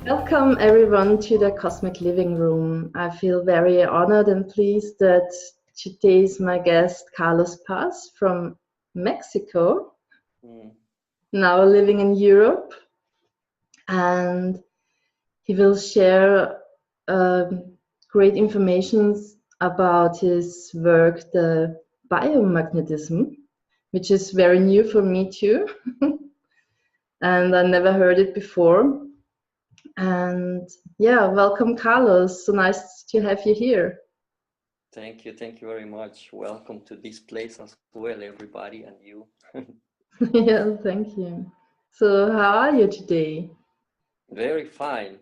Welcome everyone to the Cosmic Living Room. I feel very honored and pleased that today is my guest Carlos Paz from Mexico, now living in Europe, and he will share great information about his work, the biomagnetism, which is very new for me too, and I never heard it before. And yeah, welcome, Carlos. So nice to have you here. Thank you very much. Welcome to this place as well, everybody, and you. Yeah, thank you. So, how are you today? Very fine,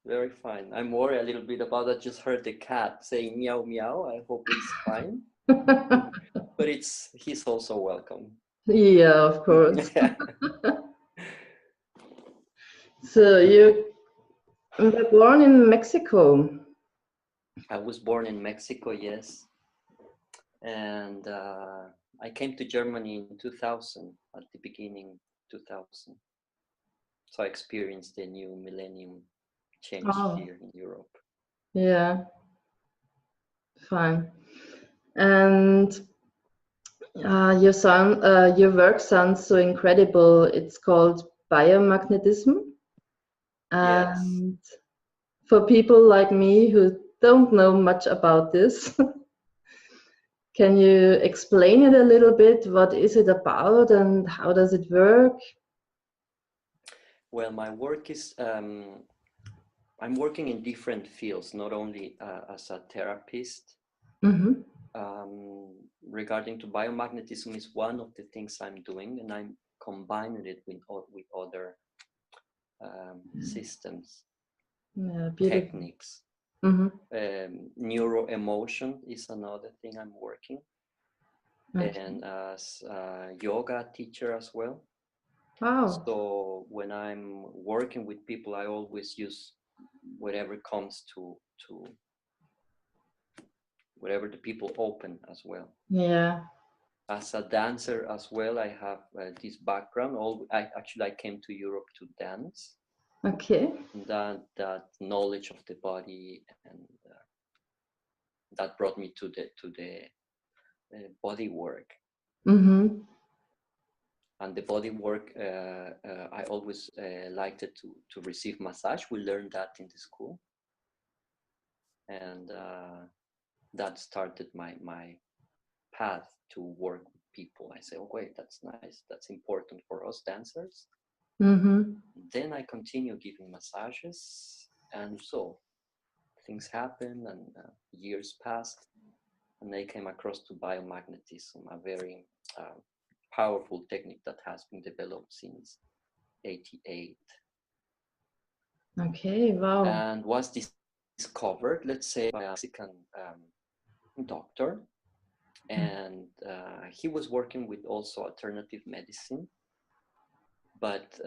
very fine. I'm worried a little bit about. I just heard the cat saying meow meow. I hope it's fine, but he's also welcome. Yeah, of course. So you were born in Mexico. I was born in Mexico, yes, and I came to Germany in 2000, at the beginning 2000. So I experienced the new millennium change Oh, here in Europe. yeah, fine. And your work sounds so incredible. It's called biomagnetism. Yes. And for people like me who don't know much about this, can you explain it a little bit? What is it about and how does it work? Well, my work is, I'm working in different fields, not only as a therapist. Mm-hmm. Regarding to biomagnetism is one of the things I'm doing, and I'm combining it with other systems, Yeah, beautiful. techniques. Mm-hmm. Neuro-emotion is another thing I'm working, Okay. and as a yoga teacher as well. Wow. So when I'm working with people, I always use whatever comes to whatever the people open as well. Yeah. As a dancer as well, I have this background. I came to Europe to dance. Okay. That knowledge of the body, and that brought me to the body work. Mm-hmm. And the body work, I always liked it to receive massage. We learned that in the school, and that started my path to work with people. I say, oh wait, that's nice. That's important for us dancers. Mm-hmm. Then I continue giving massages, and so things happen, and years passed, and I came across to biomagnetism, a very powerful technique that has been developed since '88, Okay. Wow. and was discovered, let's say, by a Mexican doctor, and he was working with also alternative medicine. But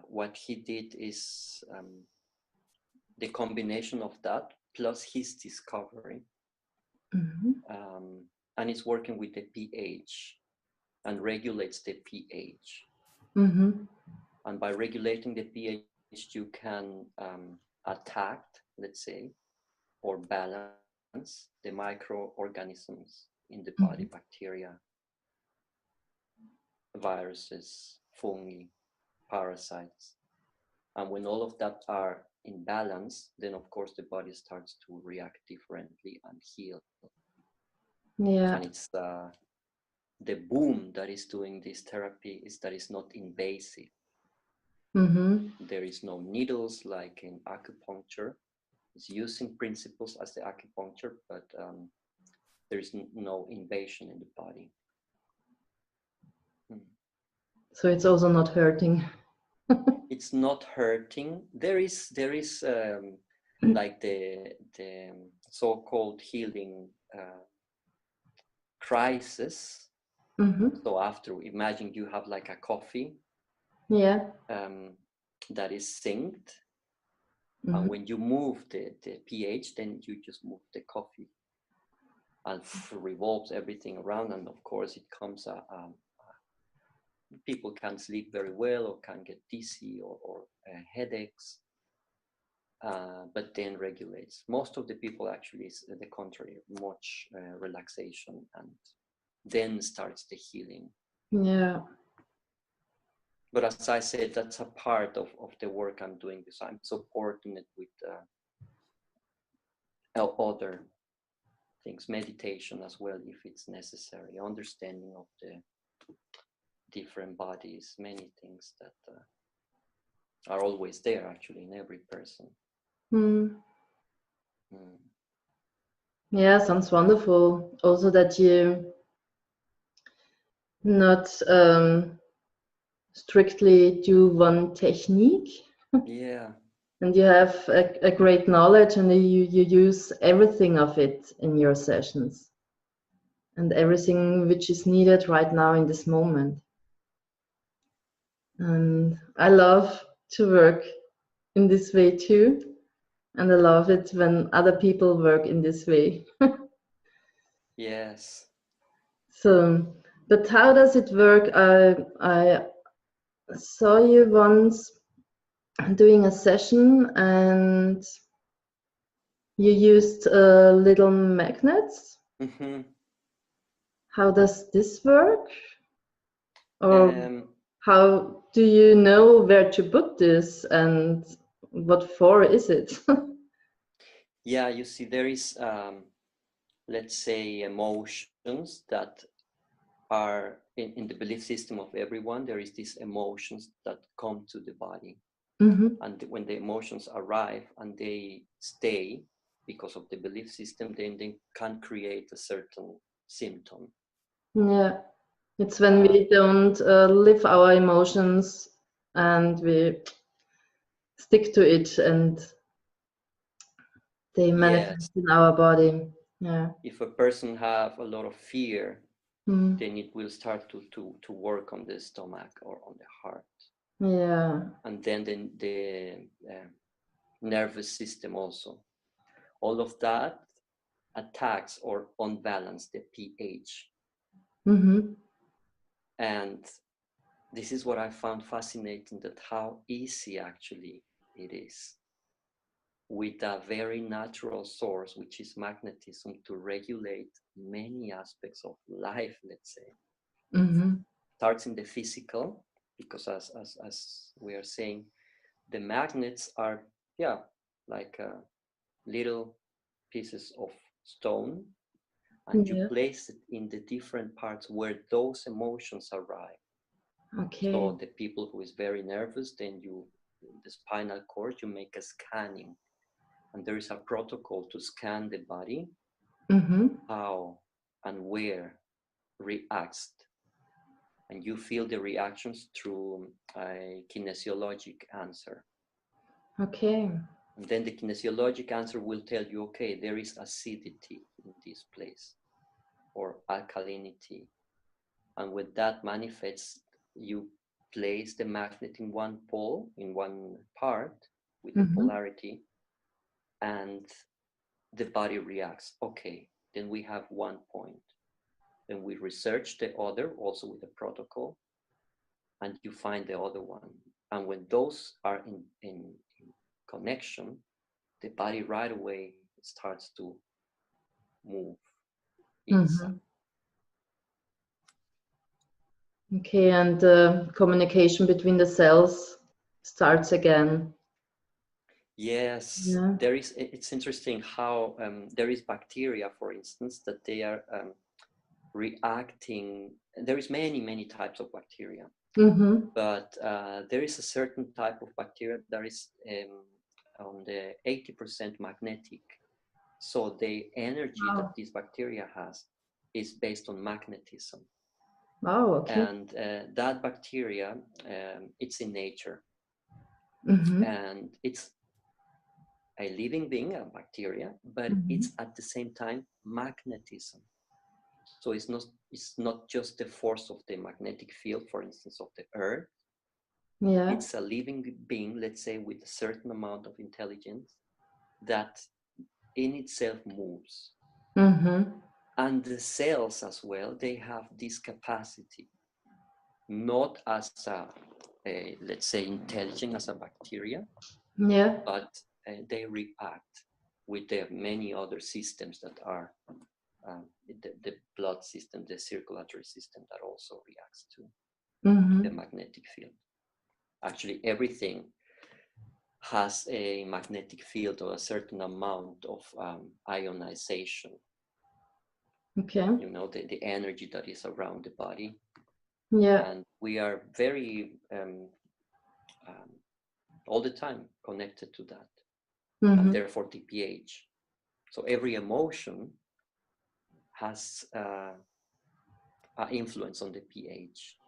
what he did is the combination of that plus his discovery, Mm-hmm. and it's working with the pH and regulates the pH. Mm-hmm. And by regulating the pH, you can attack, let's say, or balance the microorganisms in the body, Mm-hmm. bacteria, viruses, fungi, parasites. And when all of that are in balance, then of course the body starts to react differently and heal. Yeah. And it's the boom that is doing this therapy is that it's not invasive. Mm-hmm. There is no needles like in acupuncture. It's using principles as the acupuncture, but there is no invasion in the body. So it's also not hurting. It's not hurting. There is like the so-called healing crisis. Mm-hmm. So after, imagine you have like a coffee Yeah. that is synced, Mm-hmm. and when you move the pH, then you just move the coffee and revolves everything around, and of course it comes people can sleep very well or can get dizzy or headaches. but then regulates. Most of the people actually is the contrary, much relaxation, and then starts the healing. Yeah. But as I said, that's a part of the work I'm doing, because I'm supporting it with other things, meditation as well, if it's necessary, understanding of the different bodies, many things that are always there actually in every person. Yeah, sounds wonderful. Also that you not strictly do one technique. Yeah. And you have a great knowledge, and you use everything of it in your sessions, and everything which is needed right now in this moment. And I love to work in this way too. And I love it when other people work in this way. Yes. So, but how does it work? I saw you once doing a session, and you used little magnets. Mm-hmm. How does this work? Or how do you know where to put this, and what for is it? Yeah, you see, there is, let's say, emotions that are in the belief system of everyone. There is these emotions that come to the body. And when the emotions arrive and they stay because of the belief system, then they can create a certain symptom. Yeah, it's when we don't live our emotions and we stick to it, and they manifest in our body. Yeah. If a person have a lot of fear, then it will start to work on the stomach or on the heart. Yeah. And then the nervous system also. All of that attacks or unbalance the pH. And this is what I found fascinating, that how easy actually it is with a very natural source, which is magnetism, to regulate many aspects of life, let's say. Starts in the physical, because as we are saying, the magnets are, like little pieces of stone, and you place it in the different parts where those emotions arrive. Okay. So the people who is very nervous, then the spinal cord, you make a scanning, and there is a protocol to scan the body, how and where reacts, and you feel the reactions through a kinesiologic answer. Okay. And then the kinesiologic answer will tell you, okay, there is acidity in this place, or alkalinity. And when that manifests, you place the magnet in one pole, in one part, with the polarity, and the body reacts. Okay, then we have one point. Then we research the other, also with the protocol, and you find the other one. And when those are in connection, the body right away starts to move inside. Okay, and the communication between the cells starts again. Yes, it's interesting how there is bacteria, for instance, that they are reacting. There is many types of bacteria, but there is a certain type of bacteria that is on the 80% magnetic. So the energy that this bacteria has is based on magnetism. Oh, okay. And that bacteria, it's in nature, and it's a living being, a bacteria, but it's at the same time magnetism. So it's not just the force of the magnetic field, for instance, of the Earth. Yeah. It's a living being, let's say, with a certain amount of intelligence that in itself moves. And the cells as well, they have this capacity, not as a let's say, intelligent as a bacteria, but they react with the many other systems that are the blood system, the circulatory system that also reacts to the magnetic field. Actually, everything has a magnetic field or a certain amount of ionization. Okay. You know, the energy that is around the body. Yeah. And we are very all the time connected to that. And therefore the pH. So every emotion has an influence on the pH.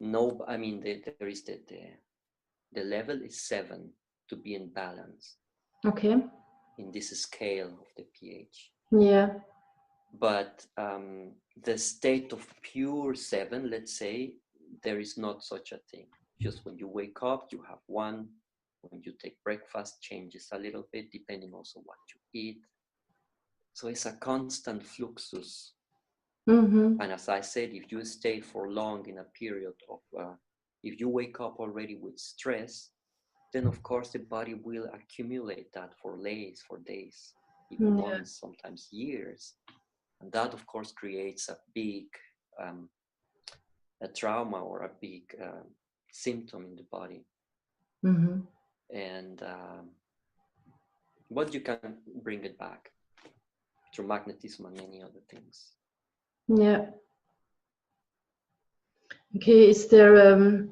No, I mean, there is the level is 7 to be in balance. Okay. In this scale of the pH. Yeah. But the state of pure 7, let's say, there is not such a thing. Just when you wake up, you have 1. When you take breakfast, changes a little bit depending also what you eat. So it's a constant fluxus. And as I said, if you stay for long in a period of, if you wake up already with stress, then of course the body will accumulate that for days, even months, sometimes years. And that of course creates a big a trauma or a big symptom in the body. And but you can bring it back through magnetism and many other things. Yeah. Okay, is there a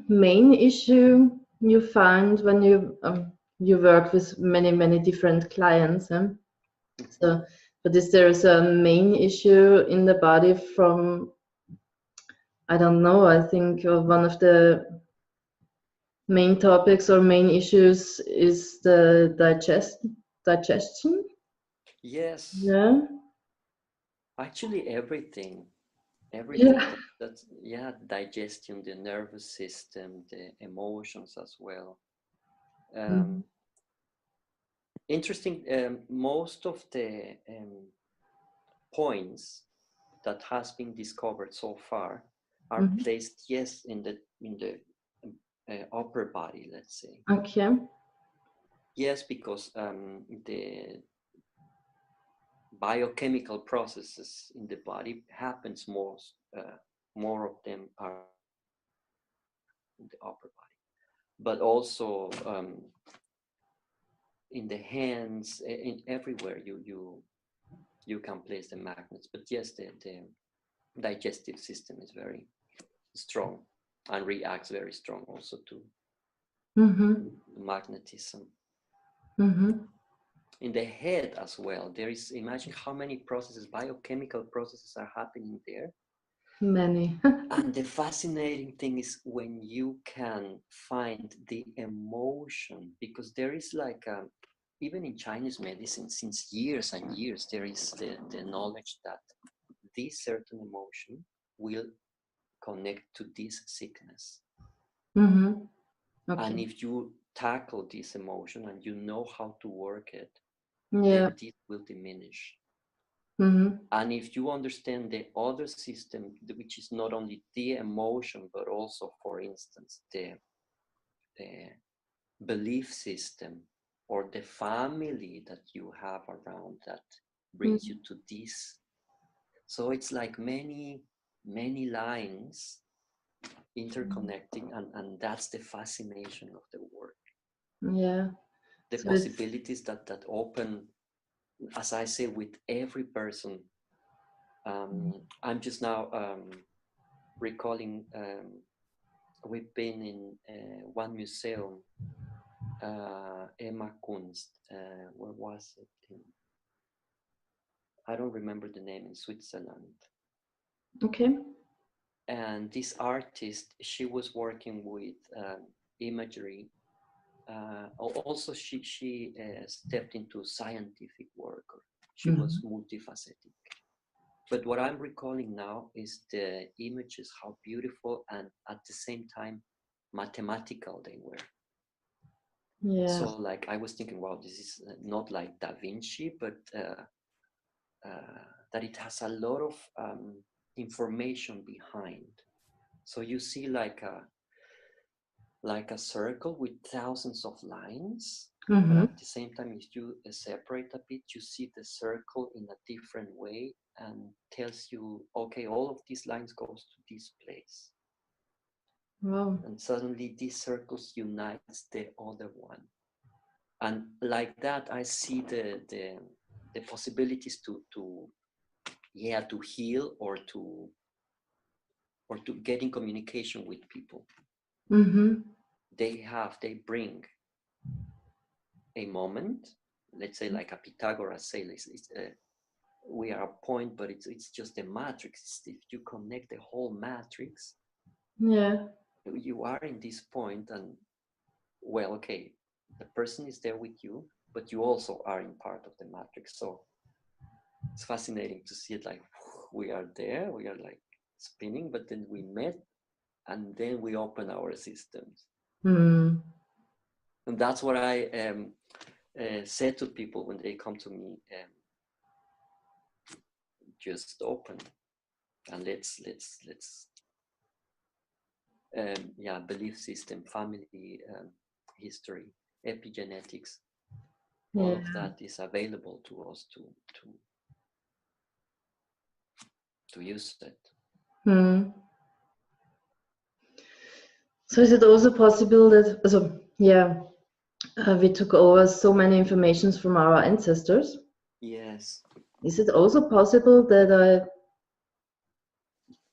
main issue you find when you work with many different clients? So, but is there a main issue in the body from, I don't know, I think one of the main topics or main issues is the digestion? Yes. Yeah. Actually, everything Yeah. that's digestion, the nervous system, the emotions as well. Interesting. Most of the points that has been discovered so far are placed, yes, in the upper body, let's say. Okay. Yes, because the biochemical processes in the body happens more of them are in the upper body, but also in the hands, in everywhere you can place the magnets. But yes, the digestive system is very strong and reacts very strong also to magnetism. In the head as well, there is, imagine how many processes, biochemical processes are happening there. Many. And the fascinating thing is when you can find the emotion, because there is like, even in Chinese medicine, since years and years, there is the knowledge that this certain emotion will connect to this sickness. Okay. And if you tackle this emotion and you know how to work it, Yeah. then this will diminish. And if you understand the other system, which is not only the emotion, but also, for instance, the belief system or the family that you have around that brings you to this. So it's like many lines interconnecting, and that's the fascination of the work. Yeah. The So possibilities that open, as I say, with every person. I'm just now recalling, we've been in one museum, Emma Kunst, where was it? I don't remember the name, in Switzerland. Okay. And this artist, she was working with imagery. Also, she stepped into scientific work. She was multifaceted. But what I'm recalling now is the images, how beautiful and at the same time mathematical they were. Yeah. So like I was thinking, wow, this is not like Da Vinci, but that it has a lot of information behind. So you see like like a circle with thousands of lines. Mm-hmm. But at the same time, if you separate a bit, you see the circle in a different way and tells you, okay, all of these lines goes to this place. Wow. And suddenly these circles unites the other one. And like that, I see the possibilities to heal or to get in communication with people. Mm-hmm. They bring a moment, let's say like a Pythagoras say, we are a point, but it's just a matrix. If you connect the whole matrix, Yeah. you are in this point, and well, okay, the person is there with you, but you also are in part of the matrix. So it's fascinating to see it like we are there, we are like spinning, but then we met, and then we open our systems. Mm. And that's what I said to people when they come to me. Just open and let's belief system, family history, epigenetics, all of that is available to us to use it. Mm. So is it also possible that, we took over so many informations from our ancestors? Yes. Is it also possible that I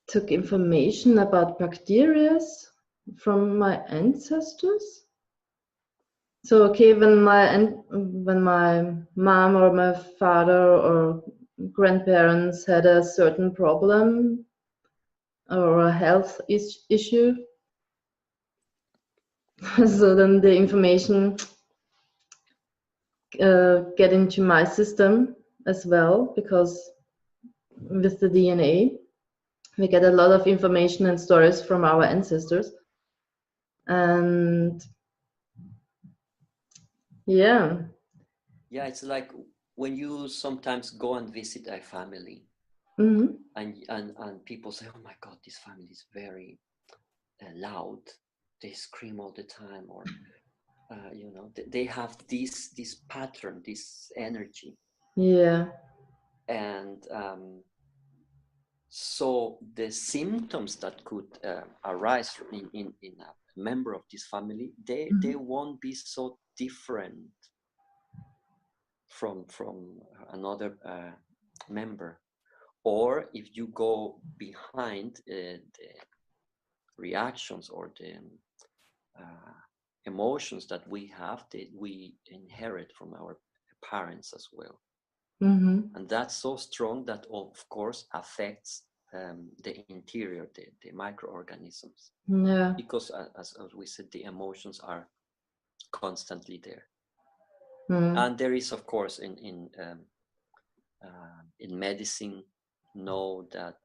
took information about bacteria from my ancestors? So okay, when my mom or my father or grandparents had a certain problem or a health issue, so then the information get into my system as well, because with the DNA we get a lot of information and stories from our ancestors. And yeah, it's like when you sometimes go and visit a family, mm-hmm. and people say, oh my god, this family is very loud, they scream all the time, or they have this pattern, this energy. Yeah. And so the symptoms that could arise in a member of this family, they won't be so different from another member. Or if you go behind the reactions or the emotions that we have, that we inherit from our parents as well. Mm-hmm. And that's so strong that of course affects the interior, the microorganisms. Yeah. Because as we said, the emotions are constantly there. And there is, of course, in medicine, know that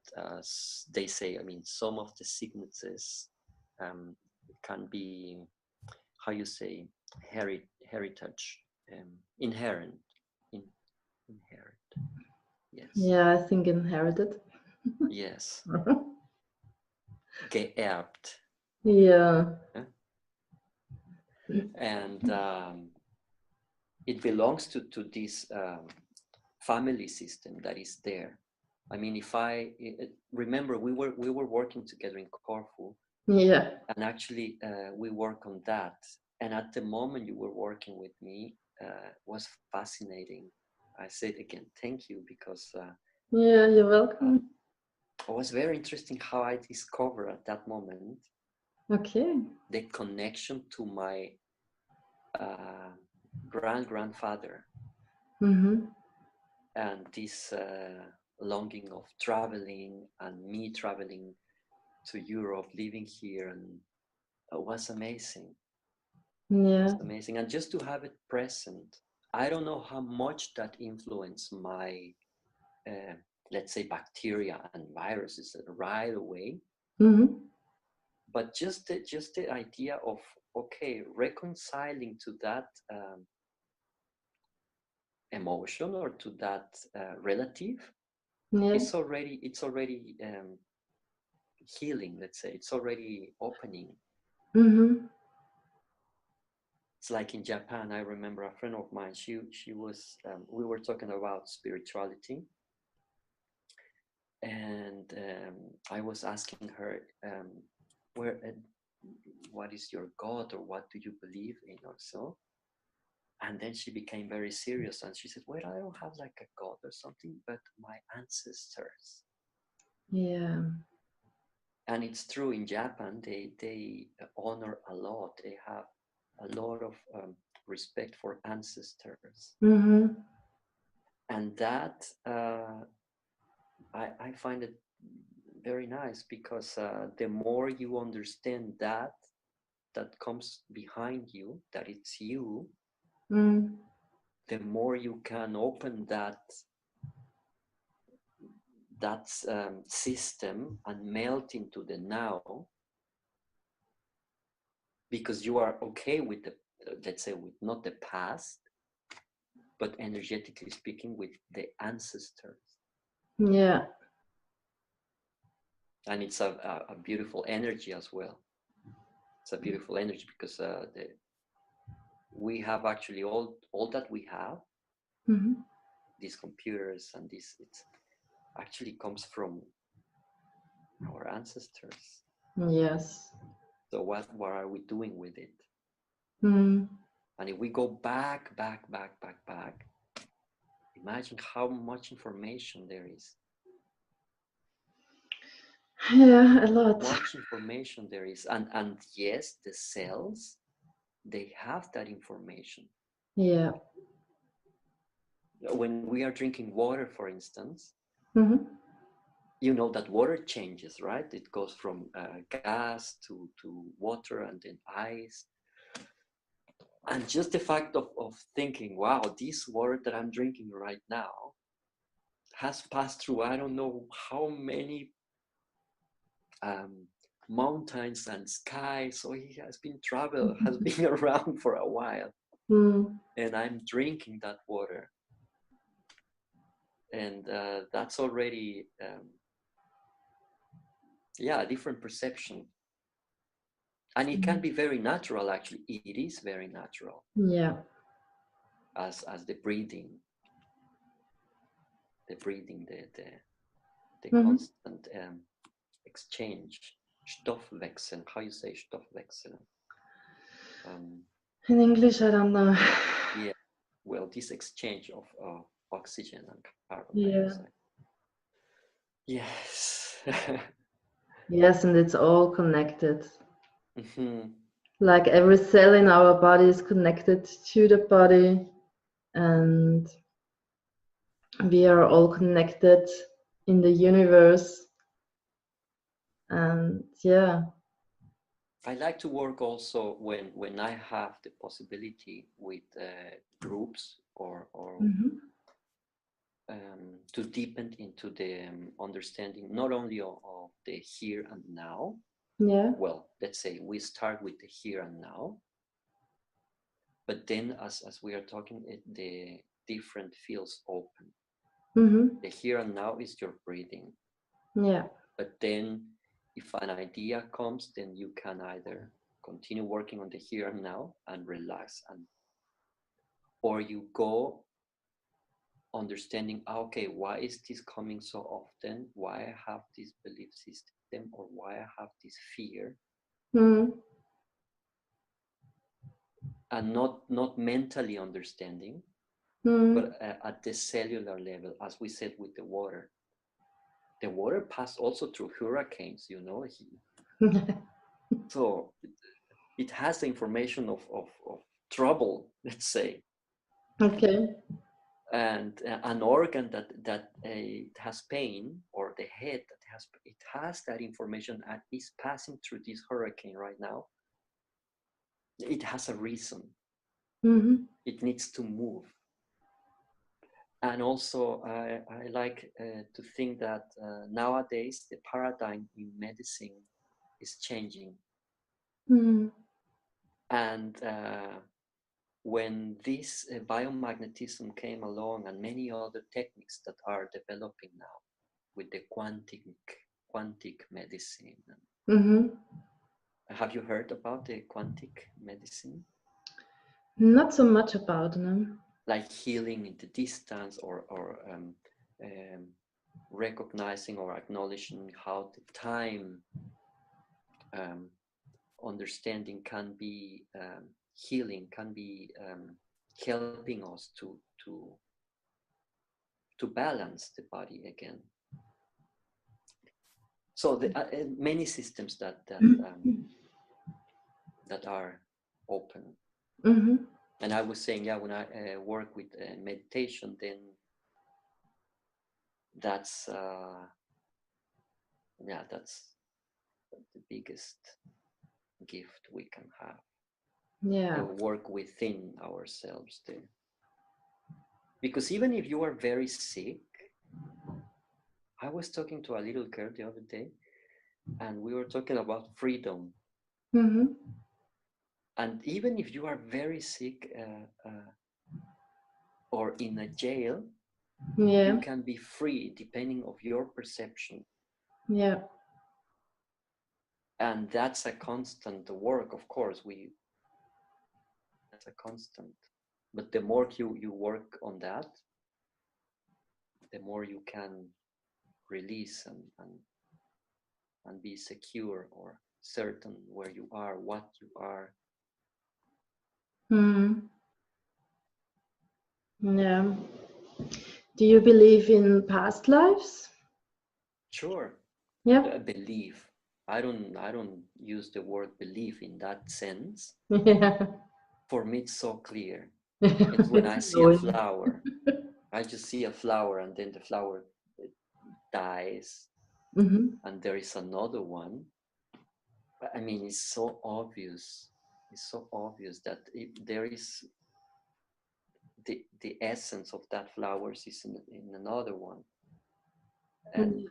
they say, I mean, some of the sicknesses can be, how you say, heritage, inherent. Yes. Yeah, I think inherited. Yes. Geerbt. Yeah. And it belongs to this family system that is there. I mean, if I remember, we were working together in Corfu. Yeah. And actually, we work on that. And at the moment you were working with me, was fascinating. I said again, thank you, because yeah, you're welcome. it was very interesting how I discovered at that moment the connection to my grandfather, and this longing of traveling, and me traveling to Europe, living here, and it was amazing. Yeah. It was amazing, and just to have it present. I don't know how much that influenced my let's say bacteria and viruses right away. But just the idea of, okay, reconciling to that emotion or to that relative, it's already healing. Let's say it's already opening. It's like in Japan. I remember a friend of mine. She was. We were talking about spirituality, and I was asking her, where, what is your God, or what do you believe in, or so. And then she became very serious, and she said, well, I don't have like a God or something, but my ancestors. Yeah. And it's true, in Japan, they honor a lot. They have a lot of respect for ancestors. Mm-hmm. And that, I find it very nice, because the more you understand that comes behind you, that it's you, the more you can open that system and melt into the now, because you are okay with the, let's say, with not the past, but energetically speaking, with the ancestors. Yeah. And it's a beautiful energy as well. It's a beautiful energy, because we have actually all that we have, these computers and this, it actually comes from our ancestors. Yes. So what are we doing with it? And if we go back, imagine how much information there is. Yeah, a lot. Much information there is. And yes, the cells, they have that information. Yeah. When we are drinking water, for instance, you know that water changes, right? It goes from gas to water, and then ice. And just the fact of thinking, wow, this water that I'm drinking right now has passed through, I don't know how many mountains and skies. So he has been has been around for a while. And I'm drinking that water. And that's already, a different perception. And it can be very natural, actually. It is very natural. Yeah. As the breathing, the constant exchange, Stoffwechsel. How you say Stoffwechsel? In English, I don't know. Yeah, well, this exchange of oxygen and carbon dioxide. Yes. Yes, and it's all connected. Like every cell in our body is connected to the body, and we are all connected in the universe. And yeah. I like to work also when I have the possibility with groups or to deepen into the understanding not only of the here and now. Yeah. Well, let's say we start with the here and now, but then as we are talking, the different fields open. The here and now is your breathing. Yeah. But then if an idea comes, then you can either continue working on the here and now and relax, or you go understanding, okay, why is this coming so often? Why I have this belief system, or why I have this fear? And not mentally understanding, but at the cellular level, as we said with the water. The water passed also through hurricanes, so it has the information of trouble, let's say. Okay. And an organ that has pain, or the head it has that information, and is passing through this hurricane right now. It has a reason. It needs to move. And also, I like to think that nowadays the paradigm in medicine is changing. And when this biomagnetism came along, and many other techniques that are developing now with the quantic medicine. Have you heard about the quantic medicine? Not so much about them. Like healing in the distance, or recognizing or acknowledging how the time understanding can be healing, can be helping us to balance the body again. So the, many systems that are open. Mm-hmm. And I was saying, yeah, when I work with meditation, then that's that's the biggest gift we can have. Yeah. To work within ourselves there. Because even if you are very sick, I was talking to a little girl the other day, and we were talking about freedom. Mm-hmm. And even if you are very sick or in a jail, Yeah. you can be free depending of your perception. Yeah. And that's a constant work, of course. That's a constant. But the more you work on that, the more you can release and be secure or certain where you are, what you are. Yeah. Do you believe in past lives? Sure. Yeah. Believe. I don't use the word believe in that sense. Yeah. For me, it's so clear. It's when I see a flower. I just see a flower, and then the flower dies, and there is another one. I mean, it's so obvious. It's so obvious that there is the essence of that flowers is in another one, and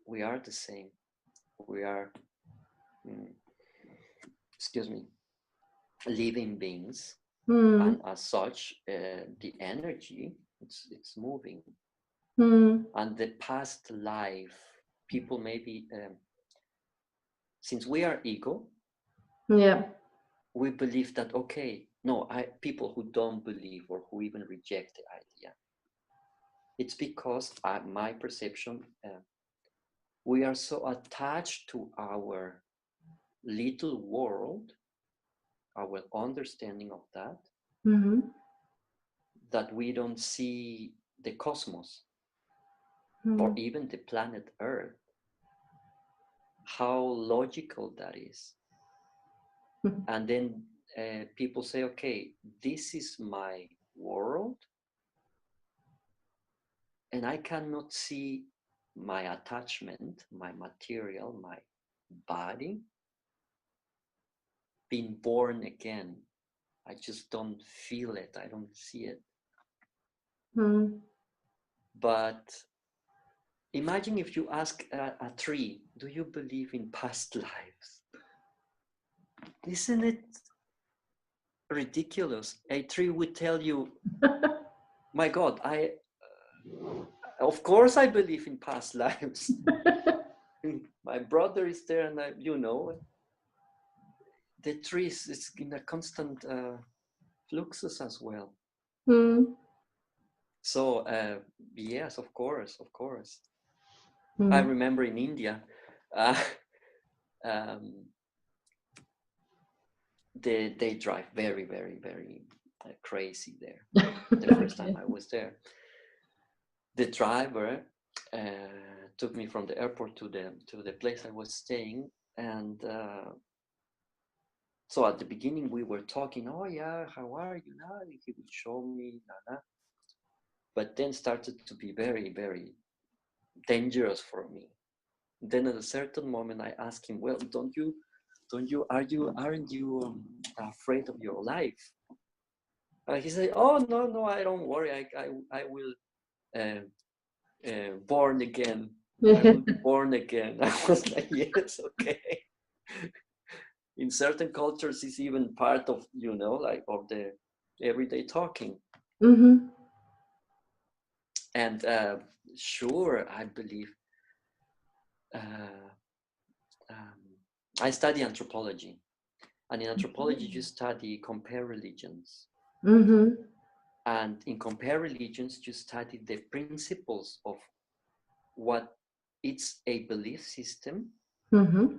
we are the same. We are, excuse me, living beings, and as such, the energy it's moving, and the past life, people maybe, since we are ego, yeah, we believe that people who don't believe or who even reject the idea, it's because my perception, we are so attached to our little world, our understanding of that, that we don't see the cosmos or even the planet Earth, how logical that is. And then people say, okay, this is my world, and I cannot see my attachment, my material, my body being born again. I just don't feel it. I don't see it. But imagine if you ask a tree, do you believe in past lives? Isn't it ridiculous? A tree would tell you, my God, of course I believe in past lives. My brother is there, and the tree is in a constant fluxus as well. So yes, of course. I remember in India, they drive very, very, very crazy there. The first time I was there, the driver took me from the airport to the place I was staying, and so at the beginning we were talking. Oh yeah, how are you now? He would show me, but then started to be very, very dangerous for me. Then at a certain moment I asked him, well, aren't you afraid of your life? He said, oh no, I don't worry, I will born again. I will be born again. I was like, yes, okay. In certain cultures, it's even part of, like of the everyday talking. And sure, I believe. I study anthropology, And in anthropology, you study compare religions. Mm-hmm. And in compare religions, you study the principles of what it's a belief system, Mm-hmm.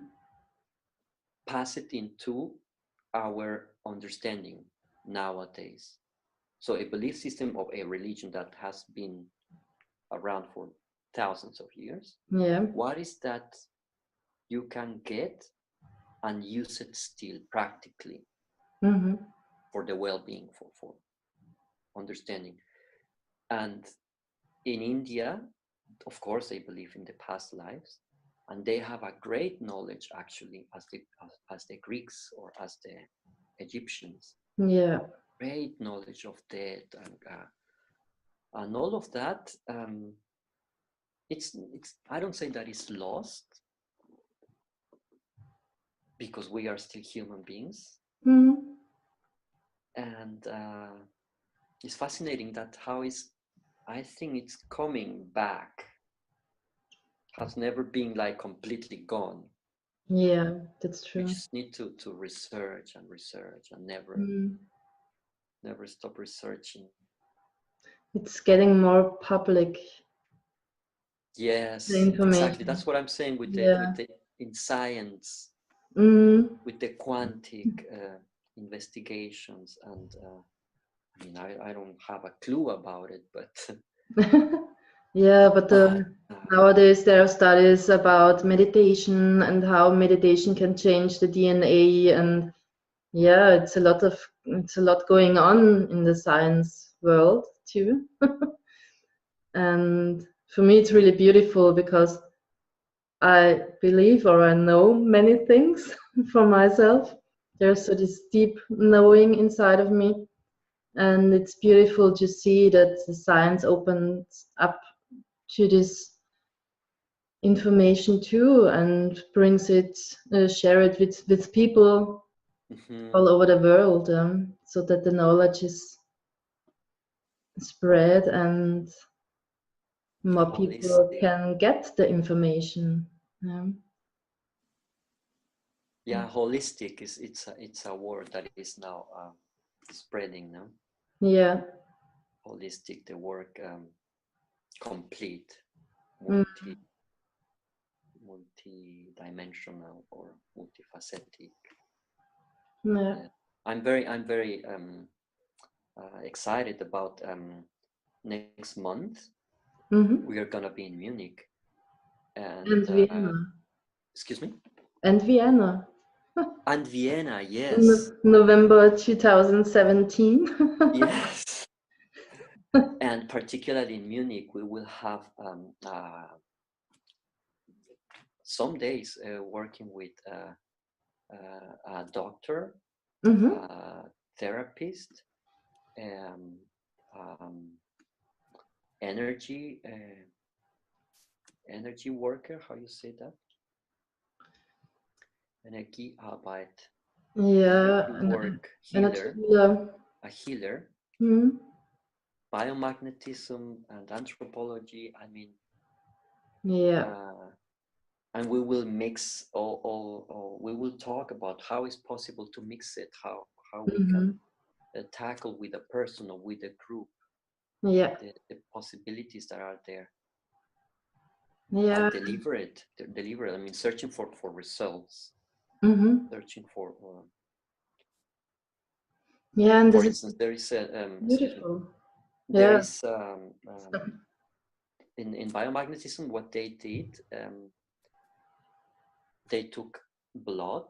pass it into our understanding nowadays. So a belief system of a religion that has been around for thousands of years. Yeah. What is that you can get and use it still practically Mm-hmm. for the well-being, for understanding? And in India, of course, they believe in the past lives, and they have a great knowledge actually as the Greeks or as the Egyptians. Yeah. Great knowledge of death and all of that. It's I don't say that it's lost, because we are still human beings. Mm-hmm. And it's fascinating that I think it's coming back, has never been like completely gone. Yeah, that's true. We just need to research and research and never stop researching. It's getting more public. Yes, The information. exactly. That's what I'm saying with the in science, with the quantic investigations. And I mean, I don't have a clue about it, but yeah, but nowadays there are studies about meditation and how meditation can change the DNA, and yeah, it's a lot going on in the science world too. And for me, it's really beautiful because I believe or I know many things for myself. There's this deep knowing inside of me. And it's beautiful to see that the science opens up to this information too, and brings it, share it with people all over the world, so that the knowledge is spread and more people can get the information. Yeah, holistic it's a word that is now spreading now. Yeah. Holistic, the work, complete, multi-dimensional or multifaceted. Yeah. I'm very excited about next month. We are gonna be in Munich and Vienna. Excuse me? And Vienna. And Vienna, yes. November 2017. Yes. And particularly in Munich, we will have some days working with a doctor, therapist, energy worker. How you say that? Energiearbeit. Yeah. Work, healer. A healer. Biomagnetism and anthropology. I mean. Yeah. And we will mix we will talk about how it's possible to mix it, how we can tackle with a person or with a group the possibilities that are there. And deliver it. I mean, searching for results, searching for and for instance, there is a beautiful. There is in biomagnetism, what they did, they took blood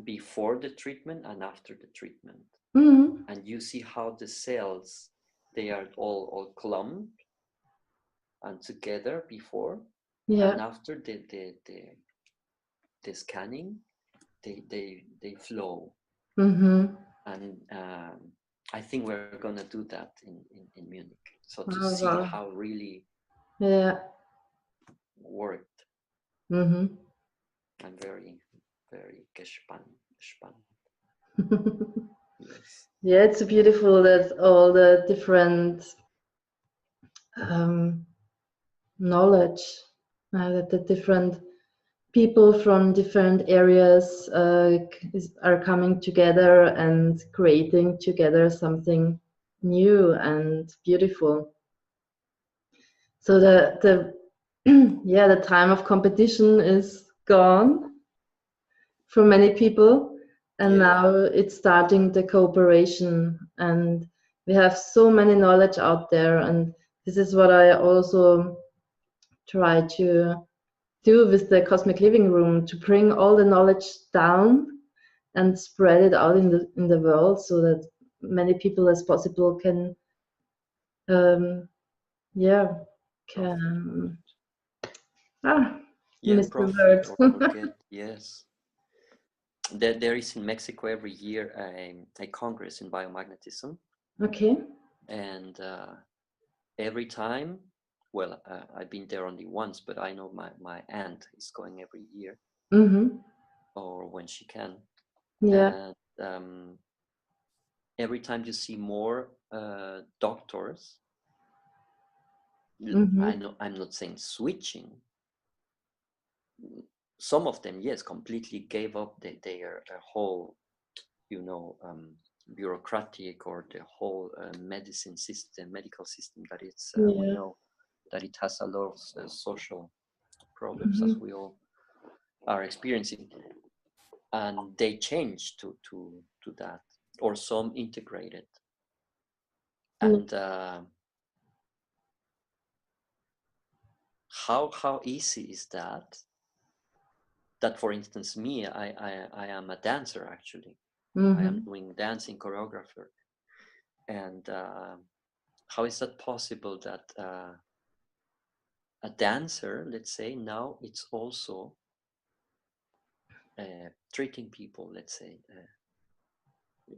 before the treatment and after the treatment, and you see how the cells, they are all clumped and together before, and after the scanning, they flow. And I think we're gonna do that in Munich, so to see how really worked. I'm very gespannt. Yes. Yeah, it's beautiful that all the different knowledge, that the different people from different areas are coming together and creating together something new and beautiful. So the yeah, the time of competition is gone for many people, and now it's starting the cooperation, and we have so many knowledge out there, and this is what I also try to do with the Cosmic Living Room, to bring all the knowledge down and spread it out in the world, so that many people as possible can can miss the profit word. or get, yes. There is in Mexico every year a congress in biomagnetism. Okay. And every time, well, I've been there only once, but I know my aunt is going every year, or when she can. Yeah. And every time you see more doctors, I know, I'm not saying switching. Some of them, yes, completely gave up their whole, bureaucratic, or the whole medical system that it's, we know that it has a lot of social problems, as we all are experiencing, and they change to that, or some integrated. And how easy is that for instance, me, I am a dancer, actually. I am doing dancing choreographer. And how is that possible that a dancer, let's say, now it's also treating people, let's say,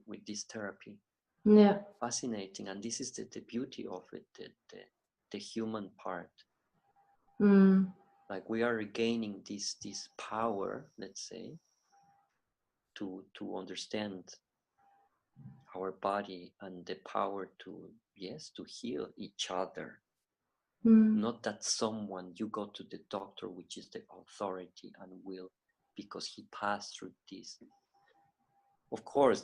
with this therapy? Yeah. Fascinating. And this is the beauty of it, the human part. Like, we are regaining this power, let's say, to understand our body, and the power to heal each other. Not that you go to the doctor, which is the authority and will, because he passed through this. Of course,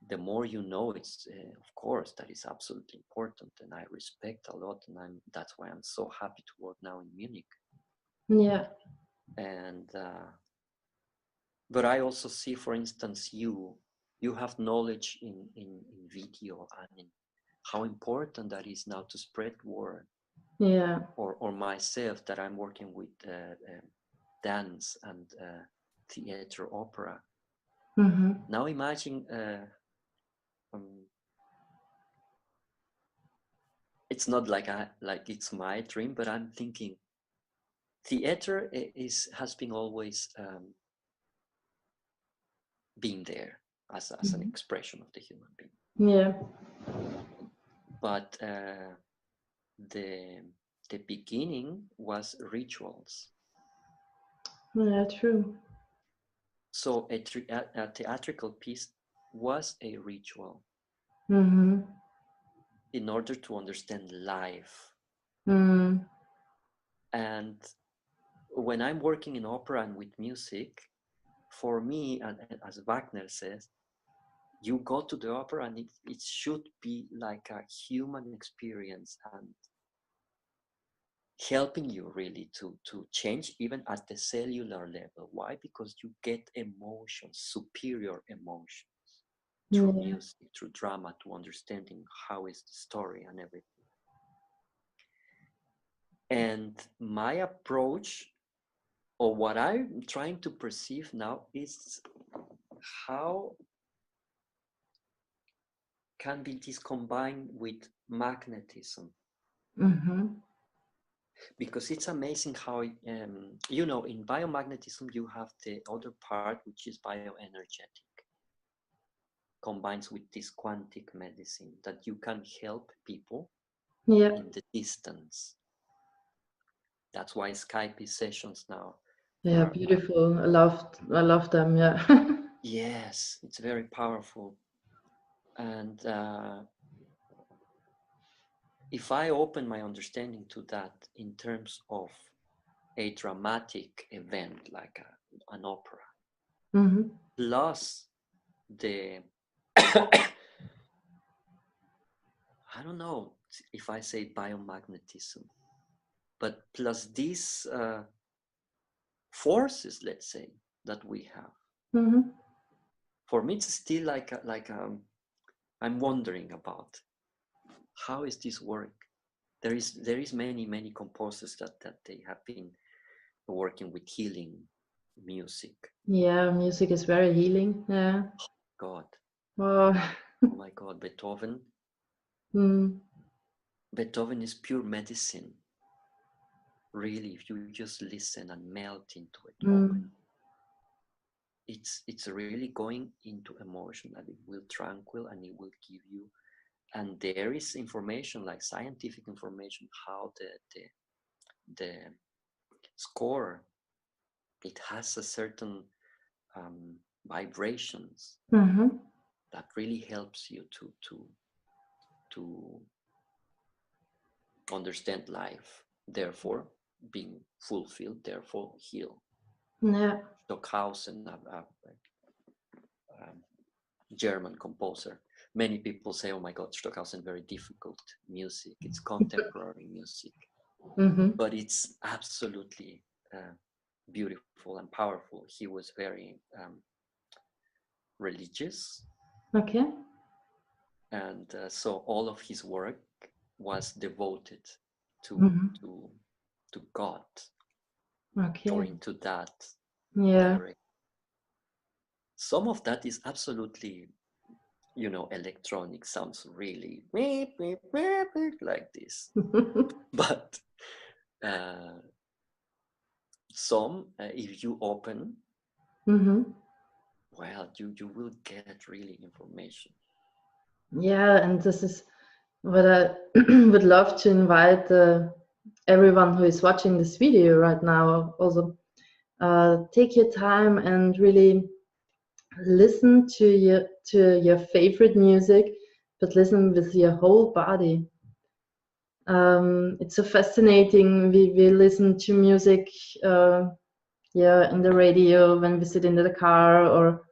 the more you know, it's of course that is absolutely important, and I respect a lot, and that's why I'm so happy to work now in Munich. Yeah. And but I also see, for instance, you have knowledge in video, and in how important that is now to spread word. Yeah. Or myself, that I'm working with dance and theater, opera. Now imagine, it's not like it's my dream, but I'm thinking theater has been always been there as an expression of the human being. Yeah. But the beginning was rituals. Yeah, true. So a theatrical piece was a ritual in order to understand life. And when I'm working in opera and with music, for me, and as Wagner says, you go to the opera and it should be like a human experience, and helping you really to change even at the cellular level. Why? Because you get emotions, superior emotions, through music, through drama, to understanding how is the story and everything. And my approach, or what I'm trying to perceive now, is how can be this combined with magnetism. Because it's amazing how, in biomagnetism, you have the other part, which is bioenergetic, combines with this quantic medicine, that you can help people in the distance. That's why Skype sessions now. Yeah, beautiful. I love them. Yeah. Yes, it's very powerful. And if I open my understanding to that in terms of a dramatic event like an opera, Mm-hmm. plus the I don't know if I say biomagnetism, but plus these forces, let's say, that we have. Mm-hmm. For me, it's still I'm wondering about how is this work. There is many composers that they have been working with healing music. Yeah, music is very healing. Yeah. God, Oh. oh my God, Beethoven. Mm. Beethoven is pure medicine. Really, if you just listen and melt into it, oh my, it's really going into emotion, and it will tranquil, and it will give you. And there is information, like scientific information, how the score, it has a certain vibrations Mm-hmm. that really helps you to understand life, therefore being fulfilled, therefore heal. Yeah. Stockhausen, a German composer. Many people say, oh my God, Stockhausen, very difficult music. It's contemporary music. Mm-hmm. But it's absolutely beautiful and powerful. He was very religious. Okay. And so all of his work was devoted to Mm-hmm. to God, Okay. or into that Yeah. direction. Some of that is absolutely, electronic, sounds really like this. But some, if you open, Mm-hmm. well, you will get really information. Yeah, and this is what I would love to invite everyone who is watching this video right now. Also, take your time and really listen to your favorite music, but listen with your whole body. It's so fascinating. We listen to music, in the radio when we sit in the car or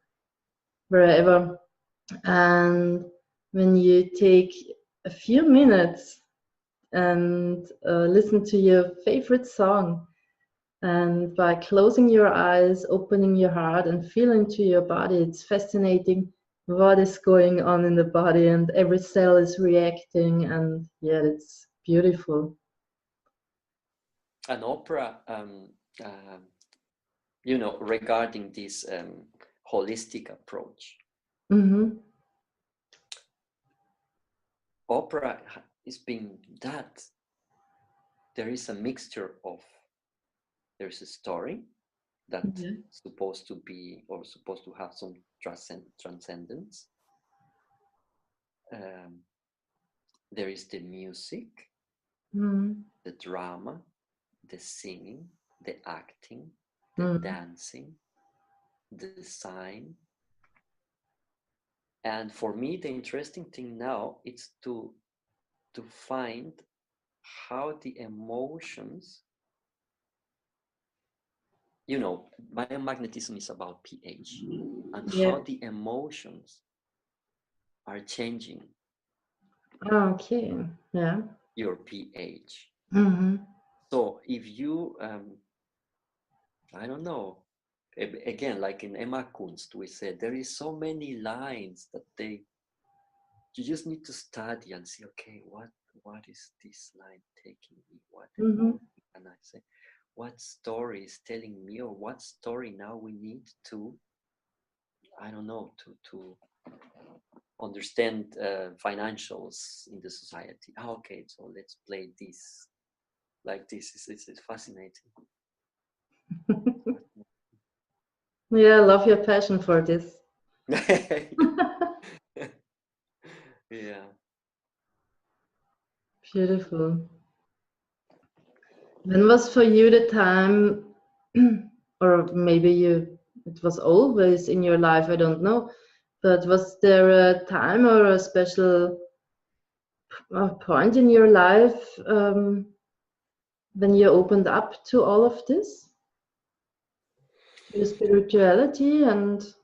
wherever. And when you take a few minutes and listen to your favorite song, and by closing your eyes, opening your heart, and feeling to your body, it's fascinating what is going on in the body, and every cell is reacting, and yeah, it's beautiful. An opera, regarding this holistic approach. Mm-hmm. Opera is being that there is a mixture of, there's a story that's supposed to be, or supposed to have some transcendence. There is the music, the drama, the singing, the acting, the dancing, the design. And for me, the interesting thing now is to find how the emotions, biomagnetism is about pH, and how the emotions are changing your pH. So if you, I don't know, again, like in Emma Kunst, we said there is so many lines that you just need to study and see, okay, what is this line taking me? What emotion can I say? What story is telling me, or what story now we need to, I don't know, to understand financials in the society. Okay, so let's play this like this. It's fascinating. Yeah, I love your passion for this. Yeah. Beautiful. When was for you the time, or maybe it was always in your life, I don't know, but was there a time or a special point in your life when you opened up to all of this, your spirituality, and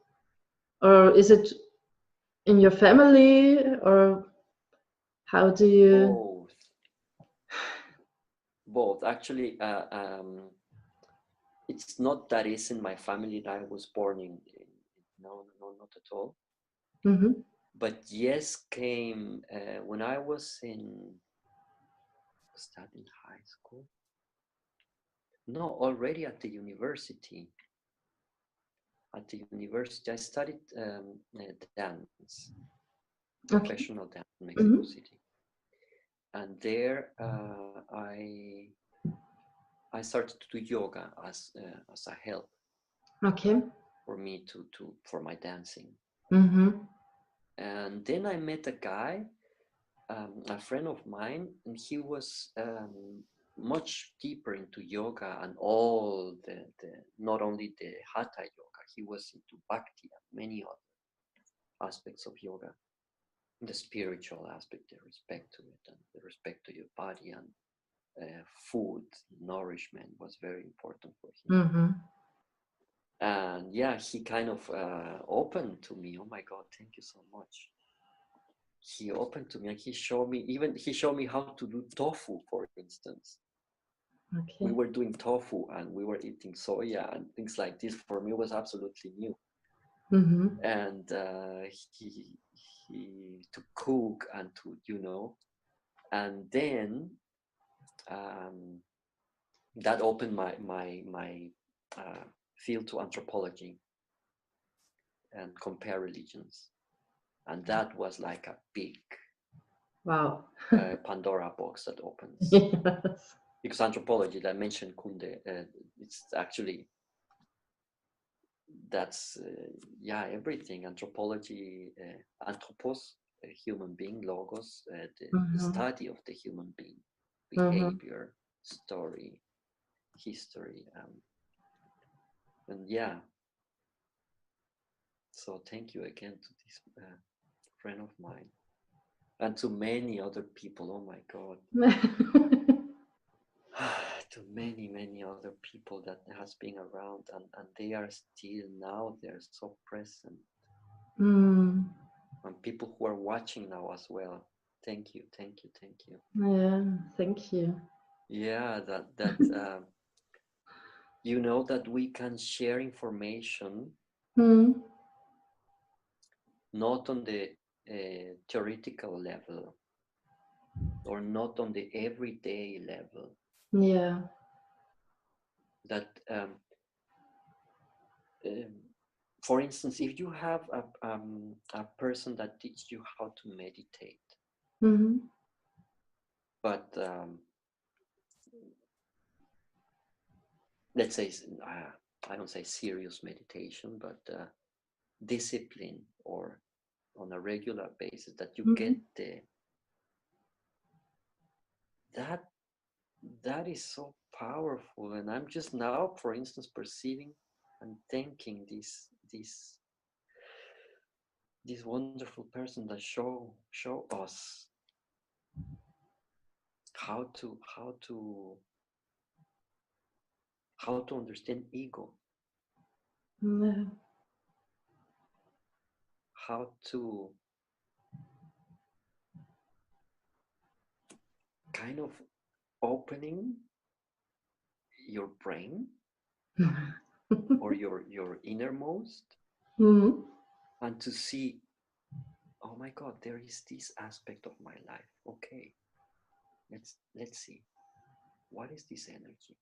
or is it in your family, or how do you? Both actually. It's not that it's in my family that I was born in. No, not at all. Mm-hmm. But yes, came when I was studying high school. No, already at the university. At the university, I studied dance, professional dance in Mexico City, and there I started to do yoga as a help. Okay. For me for my dancing. Mm-hmm. And then I met a guy, a friend of mine, and he was much deeper into yoga and all the not only the hatha yoga, he was into bhakti and many other aspects of yoga, the spiritual aspect, the respect to it, and the respect to your body, and food, nourishment was very important for him. Mm-hmm. And yeah, he kind of opened to me. Oh my God, thank you so much. He opened to me and he showed me how to do tofu, for instance. Okay. We were doing tofu and we were eating soya and things like this. For me, was absolutely new. Mm-hmm. And he to cook and to and then that opened my field to anthropology and compare religions. And that was like a big wow Pandora box that opens. Yes. Because anthropology, that I mentioned Kunde, it's actually, that's, everything. Anthropology, anthropos, a human being, logos, the study of the human being, behavior, story, history. And yeah, so thank you again to this friend of mine and to many other people. Oh my God. To many other people that has been around, and they are still now, they're so present. And people who are watching now as well. Thank you. Yeah, thank you. Yeah, that that we can share information not on the theoretical level or not on the everyday level. Yeah. That for instance, if you have a person that teaches you how to meditate, but let's say, I don't say serious meditation, but discipline, or on a regular basis, that you get that is so powerful. And I'm just now, for instance, perceiving and thanking this wonderful person that show us how to understand ego, how to kind of opening your brain or your innermost, and to see, oh my God, there is this aspect of my life. Okay, let's see, what is this energy?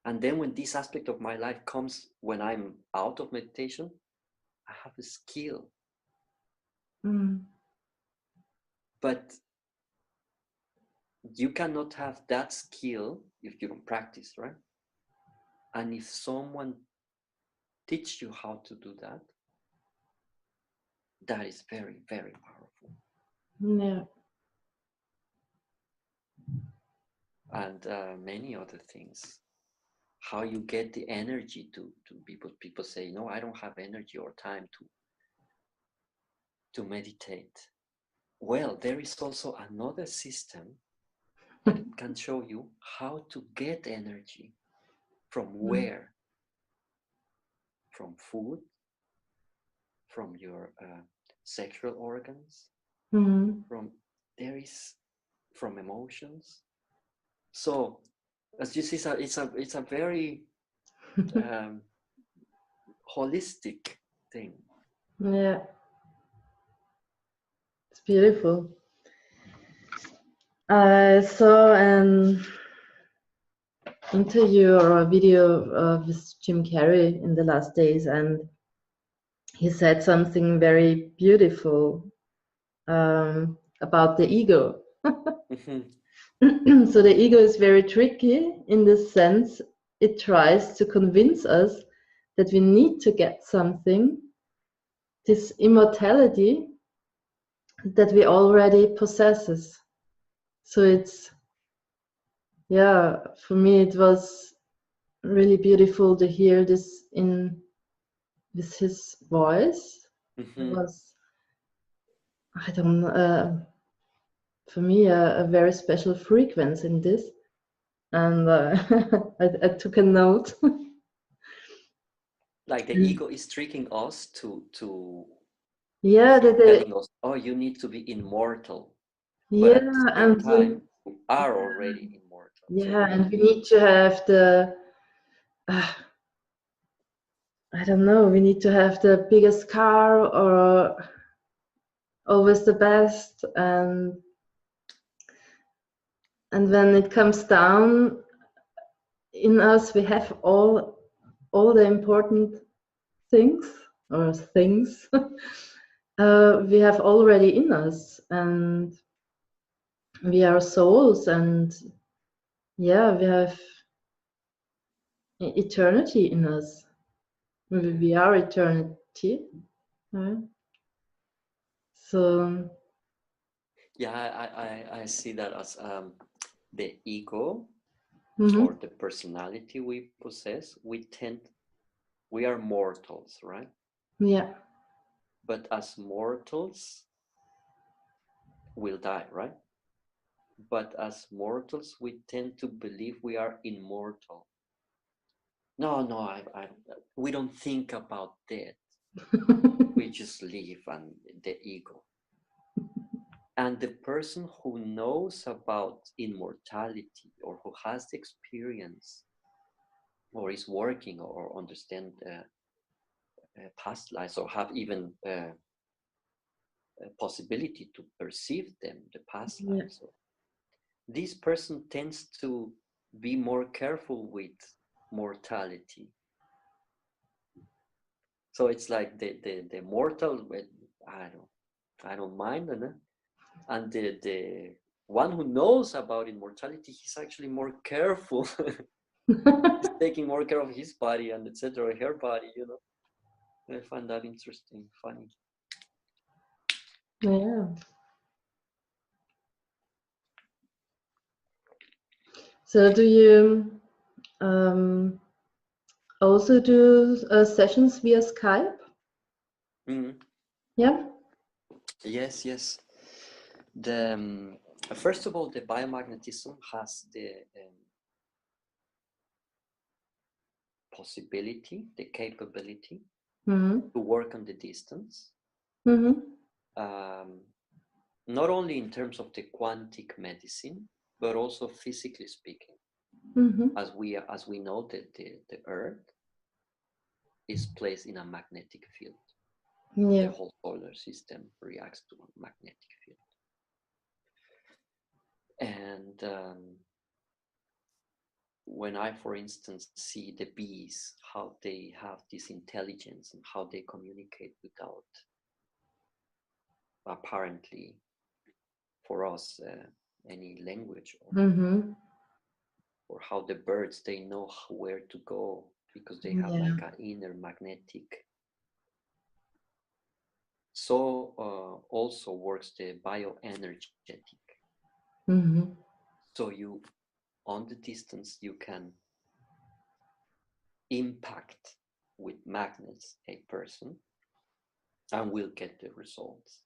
And then when this aspect of my life comes when I'm out of meditation, I have a skill. But you cannot have that skill if you don't practice, right? And if someone teach you how to do that, that is very, very powerful. Yeah. And many other things. How you get the energy to people say, no, I don't have energy or time to meditate. Well, there is also another system but it can show you how to get energy. From where? From food, from your sexual organs, from emotions. So as you see, it's a very holistic thing. Yeah, it's beautiful. I saw an interview or a video with Jim Carrey in the last days, and he said something very beautiful about the ego. So the ego is very tricky in this sense. It tries to convince us that we need to get something, this immortality that we already possesses. So it's, yeah, for me it was really beautiful to hear this with his voice. It was, I don't know, for me a very special frequency in this, and I took a note. Like the ego is tricking us to yeah, telling us, oh, you need to be immortal. But at the same time, we are already immortal. Yeah, so and we need to have the, I don't know, we need to have the biggest car or always the best, and when it comes down in us, we have all the important things we have already in us, and we are souls, and yeah, we have eternity in us. We are eternity. Right? So yeah, I see that as the ego mm-hmm. or the personality we possess. We are mortals, right? Yeah. But as mortals, we'll die, right? But as mortals, we tend to believe we are immortal. No, we don't think about death. We just live, and the ego. And the person who knows about immortality, or who has the experience, or is working, or understand past lives, or have even a possibility to perceive them, the past lives. So this person tends to be more careful with mortality. So it's like the mortal, I don't mind, and the one who knows about immortality, he's actually more careful. He's taking more care of his body and etc., her body, I find that interesting, funny. Yeah. So do you also do sessions via Skype? Mm-hmm. Yeah. Yes. First of all, the biomagnetism has the possibility, the capability to work on the distance. Not only in terms of the quantic medicine, but also physically speaking. As we know that the Earth is placed in a magnetic field. The whole solar system reacts to a magnetic field. And when I, for instance, see the bees, how they have this intelligence and how they communicate without apparently for us any language, or how the birds, they know where to go because they have like an inner magnetic. So also works the bioenergetic. So you, on the distance, you can impact with magnets a person and will get the results.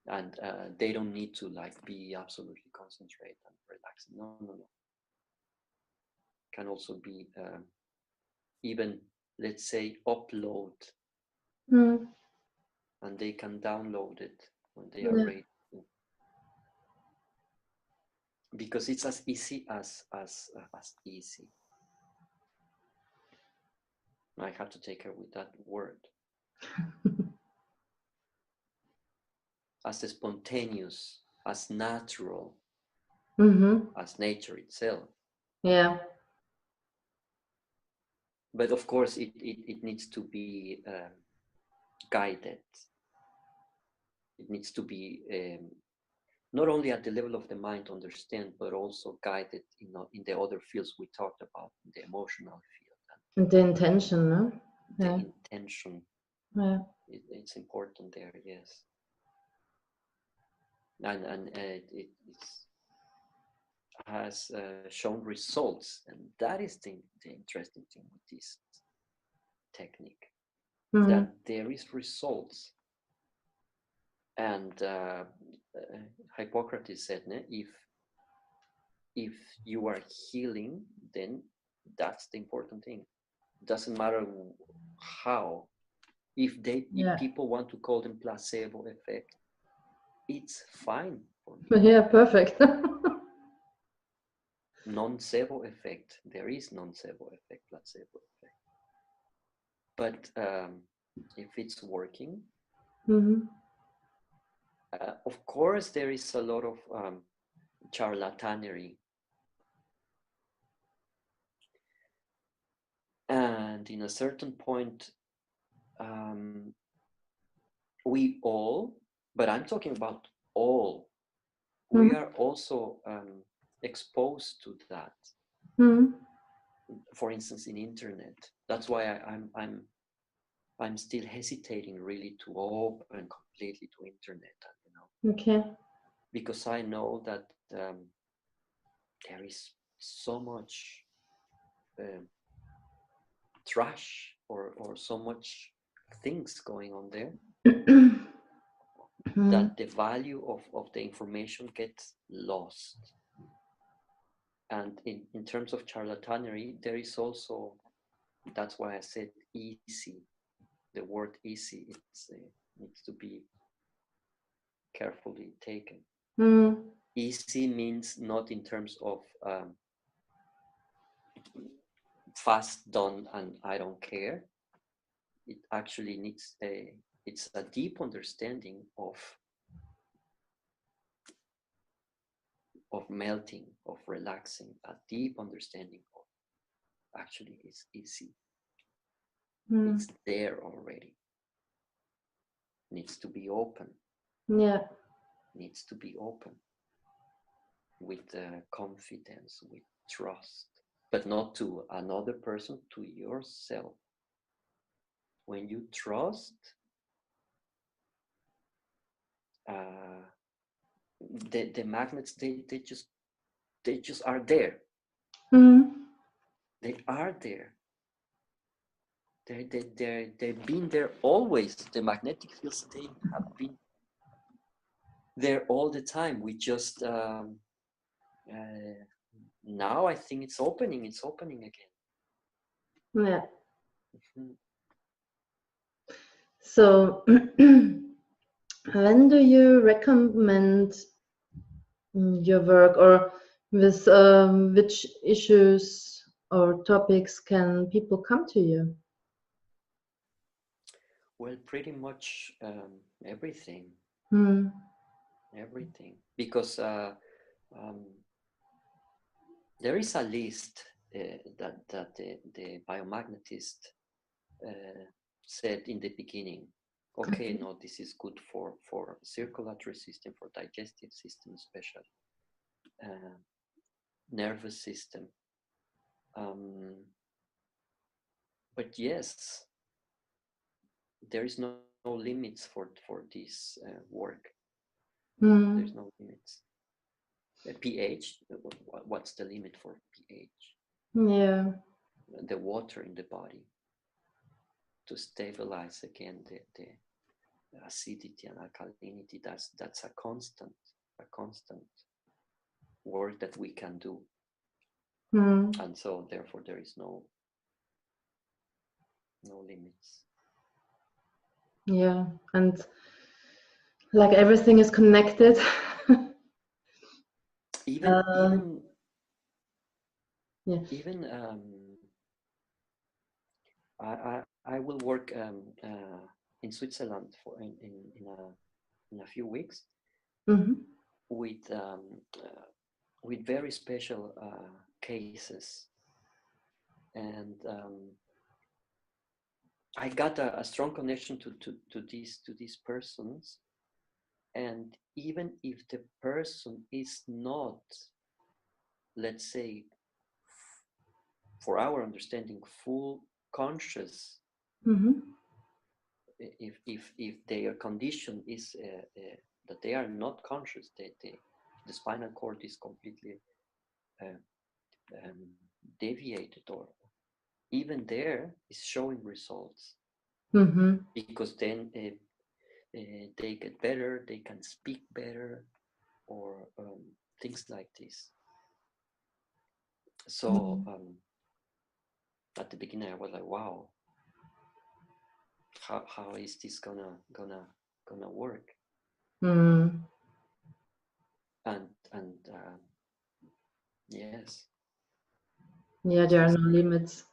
And they don't need to like be absolutely concentrate and relax. No, no, no. Can also be even, let's say, upload, and they can download it when they are ready to. Because it's as easy as easy. I have to take care with that word. As spontaneous, as natural, as nature itself. Yeah. But of course, it needs to be guided. It needs to be not only at the level of the mind to understand, but also guided in the other fields we talked about, the emotional field. And the intention, no? The intention. Yeah. It's important there, yes. And it has shown results, and that is the interesting thing with this technique, that there is results. And Hippocrates said, if you are healing, then that's the important thing. It doesn't matter how. If people want to call them placebo effect, it's fine for me. Yeah, perfect. Nocebo effect, there is nocebo effect, placebo effect. But if it's working, of course there is a lot of charlatanery. And in a certain point, we all, but I'm talking about all, we are also exposed to that. For instance, in internet. That's why I'm still hesitating really to open completely to internet, Okay. Because I know that there is so much trash or so much things going on there that the value of the information gets lost. And in terms of charlatanery, there is also, that's why I said easy. The word easy, it needs to be carefully taken. Easy means not in terms of fast done and I don't care. It actually needs it's a deep understanding of melting, of relaxing, a deep understanding of actually is easy. It's there already. Needs to be open. Yeah. Needs to be open with confidence, with trust, but not to another person, to yourself. When you trust, the magnets, they just are there. They are there. They've been there always. The magnetic fields, they have been there all the time. We just now I think it's opening again. Yeah. So when do you recommend your work, or with which issues or topics can people come to you? Well, pretty much everything. Everything, because there is a list that the biomagnetist said in the beginning. Okay, no, this is good for circulatory system, for digestive system, especially nervous system. But yes, there is no limits for this work. There's no limits. pH, what's the limit for pH? Yeah. The water in the body, to stabilize again acidity and alkalinity. That's a constant work that we can do. And so therefore there is no limits. Yeah, and like everything is connected. even yeah. I will work in Switzerland for in a few weeks with very special cases, and I got a strong connection to these persons, and even if the person is not, let's say, for our understanding, full conscious, if their condition is that they are not conscious, the spinal cord is completely deviated, or even there is showing results, because then they get better, they can speak better, or things like this. So at the beginning I was like, wow, how is this gonna work? And yes. Yeah, there are no limits.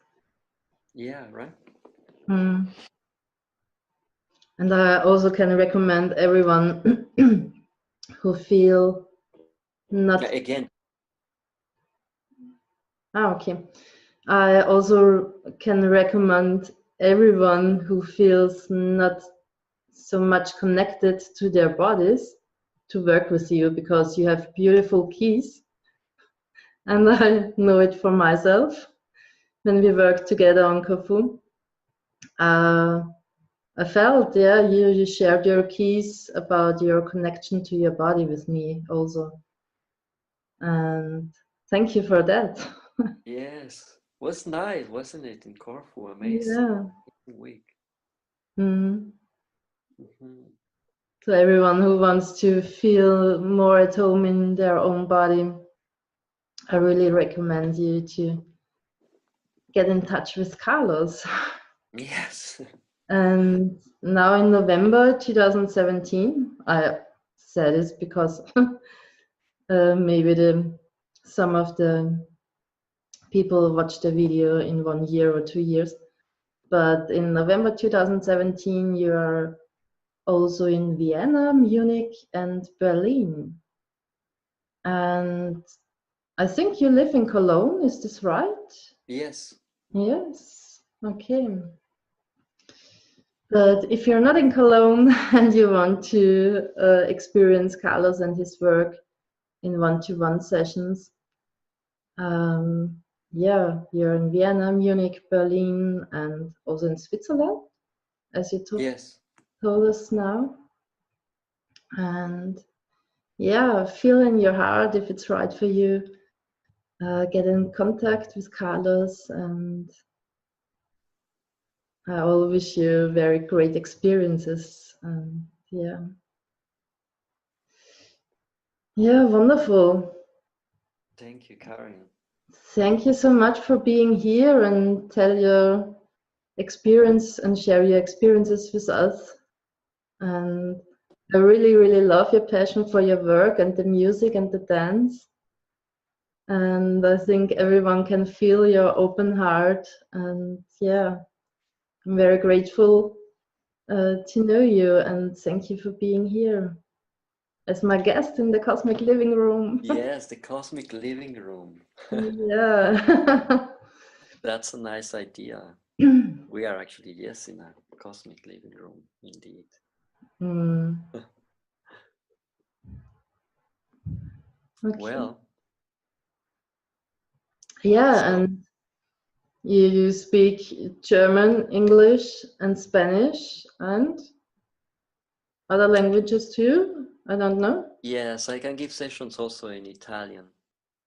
Yeah, right. And I also can recommend everyone who feel not again. Okay. I also can recommend everyone who feels not so much connected to their bodies to work with you, because you have beautiful keys. And I know it for myself. When we worked together on Kofu, I felt, yeah, you shared your keys about your connection to your body with me also. And thank you for that. Yes, was nice, wasn't it, in Corfu? Amazing. Yeah. Week. So everyone who wants to feel more at home in their own body, I really recommend you to get in touch with Carlos. Yes. And now in November 2017, I said this because maybe some of the people watched the video in 1 year or 2 years. But in November 2017, you are also in Vienna, Munich, and Berlin. And I think you live in Cologne, is this right? Yes. Yes, okay. But if you're not in Cologne and you want to experience Carlos and his work in one-to-one sessions, yeah, you're in Vienna, Munich, Berlin, and also in Switzerland, as you told us now. And yeah, feel in your heart if it's right for you. Get in contact with Carlos, and I will wish you very great experiences. Yeah. Yeah, wonderful. Thank you, Karen. Thank you so much for being here and tell your experience and share your experiences with us. And I really, really love your passion for your work and the music and the dance. And I think everyone can feel your open heart. And yeah, I'm very grateful to know you, and thank you for being here as my guest in the Cosmic Living Room. Yes, the Cosmic Living Room. Yeah. That's a nice idea. We are actually, yes, in a Cosmic Living Room, indeed. Okay. Well. Yeah, so. And you speak German, English, and Spanish, and other languages too? I don't know. Yes, I can give sessions also in Italian.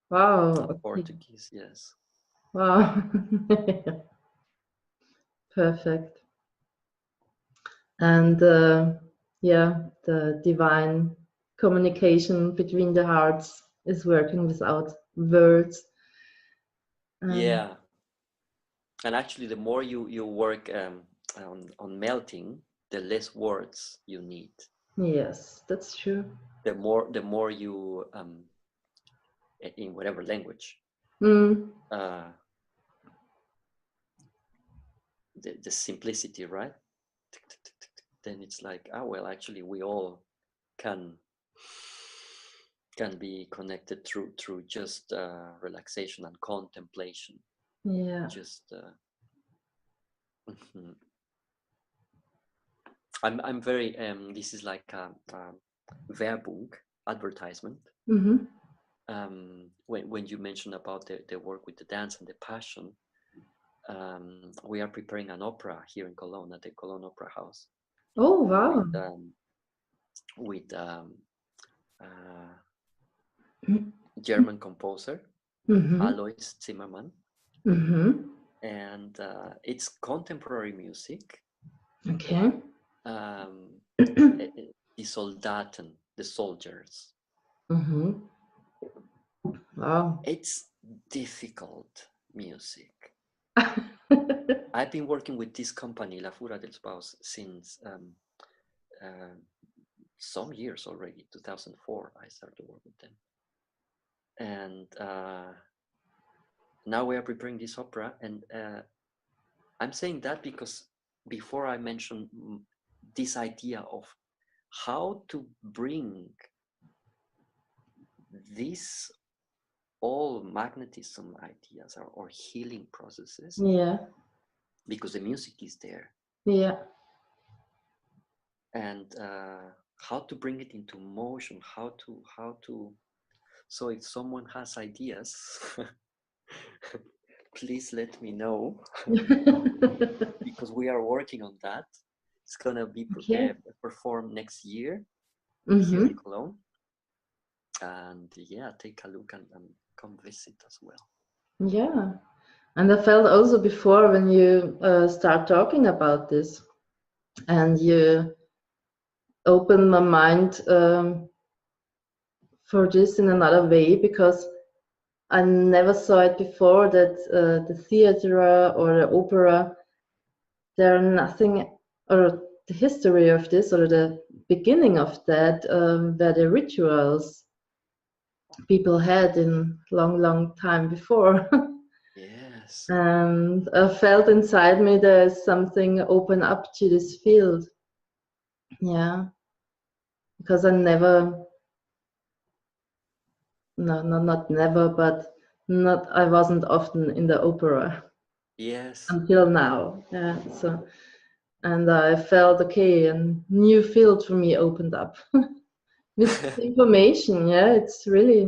Wow. Okay. Portuguese, yes. Wow. Perfect. And the divine communication between the hearts is working without words. Yeah. And actually, the more you work on melting, the less words you need. Yes, that's true. The more you in whatever language, the simplicity, right? Then it's like, well, actually, we all can be connected through just relaxation and contemplation. Yeah. Just I'm very this is like a Werbung advertisement. When you mentioned about the work with the dance and the passion, we are preparing an opera here in Cologne at the Cologne Opera House. Oh wow! With German composer Alois Zimmermann, and it's contemporary music. Okay. Die Soldaten, the soldiers. Wow. It's difficult music. I've been working with this company, La Fura del Spaus, since some years already. 2004, I started to work with them. And now we are preparing this opera. And I'm saying that because before I mentioned this idea of how to bring this all magnetism ideas or healing processes, because the music is there, and how to bring it into motion, how to so if someone has ideas, please let me know. Because we are working on that. It's gonna be performed next year here in Cologne, and take a look and come visit as well. Yeah, and I felt also before when you start talking about this, and you open my mind for this in another way, because I never saw it before that the theater or the opera, there are nothing, or the history of this or the beginning of that, were the rituals people had in long time before. Yes. And I felt inside me there's something open up to this field. Yeah, because I never, not never, but I wasn't often in the opera. Yes. Until now. Yeah. So, and I felt okay, a new field for me opened up with information. Yeah, it's really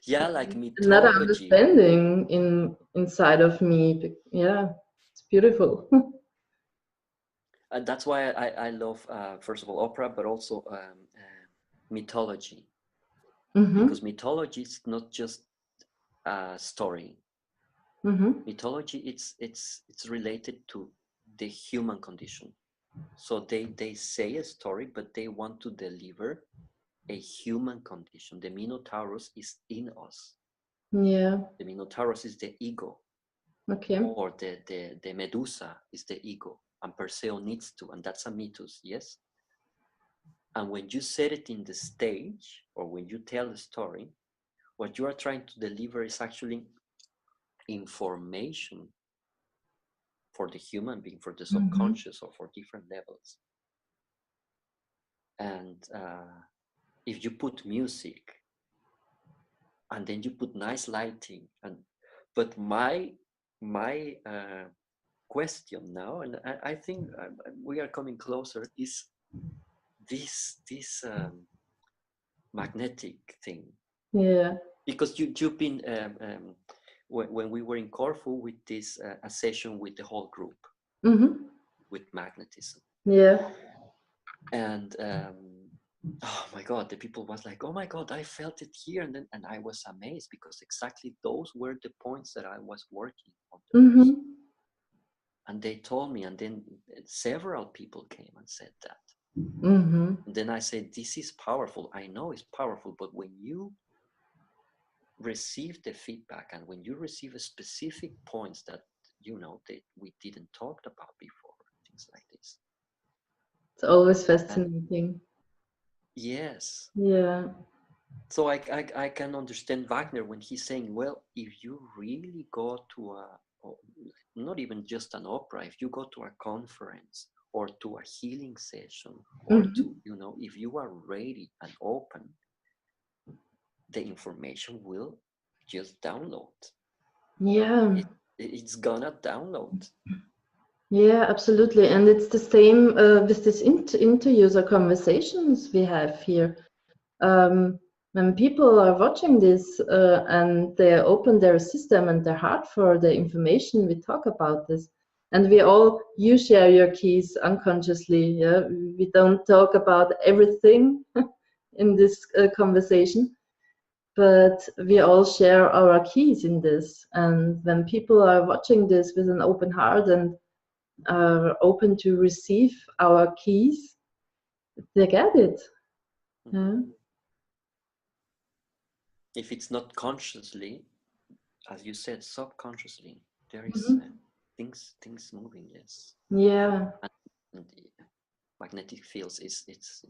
like mythology. Another understanding inside of me. Yeah, it's beautiful. That's why I love, first of all, opera, but also mythology. Because mythology is not just a story. Mythology, it's related to the human condition. So they say a story, but they want to deliver a human condition. The Minotaurus is in us. Yeah. The Minotaurus is the ego. Okay. Or the Medusa is the ego, and Perseo needs to, and that's a mythos, yes? And when you set it in the stage, or when you tell the story, what you are trying to deliver is actually information for the human being, for the subconscious, or for different levels. And if you put music, and then you put nice lighting, but my question now, and I think we are coming closer, is this magnetic thing. Yeah. Because you've been when we were in Corfu with this a session with the whole group with magnetism. Yeah. And oh my God, the people was like, oh my God, I felt it here, and I was amazed, because exactly those were the points that I was working on the person. And they told me, and then several people came and said that. Then I say, this is powerful. I know it's powerful, but when you receive the feedback and when you receive a specific points that that we didn't talk about before, things like this, it's always fascinating. Yes. Yeah. So I can understand Wagner when he's saying, well, if you really go to not even just an opera, if you go to a conference or to a healing session, or to, if you are ready and open, the information will just download. Yeah. It's gonna download. Yeah, absolutely. And it's the same with these inter-user conversations we have here. When people are watching this and they open their system and their heart for the information, we talk about this. And you share your keys unconsciously. Yeah? We don't talk about everything in this conversation, but we all share our keys in this. And when people are watching this with an open heart and are open to receive our keys, they get it. Yeah. If it's not consciously, as you said, subconsciously, there is things moving. Yes. Yeah. And the magnetic fields it's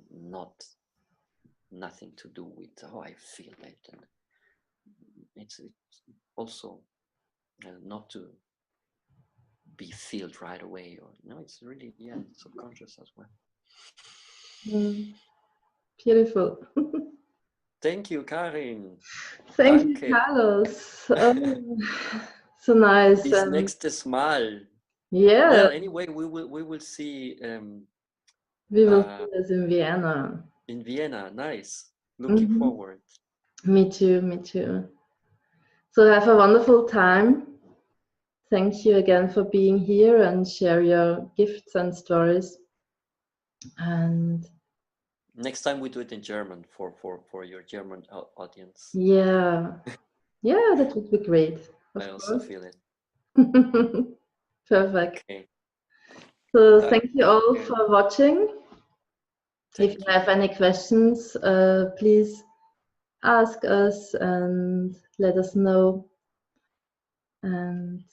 nothing to do with I feel it, and it's also not to be felt right away, or it's really subconscious as well. Beautiful. Thank you, Karin. Thank Danke. you, Carlos. So nice. Bis nächstes Mal. Yeah. Well, anyway, we will see. We will see us in Vienna. In Vienna, nice. Looking forward. Me too. Me too. So have a wonderful time. Thank you again for being here and share your gifts and stories. And next time we do it in German for your German audience. Yeah, that would be great. I also feel it. Perfect. Okay. So thank you all for watching. If you have any questions, please ask us and let us know. And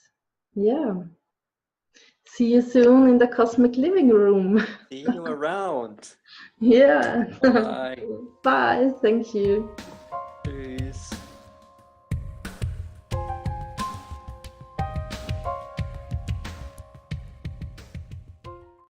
see you soon in the cosmic living room. See you around. Yeah. Bye. Bye. Thank you.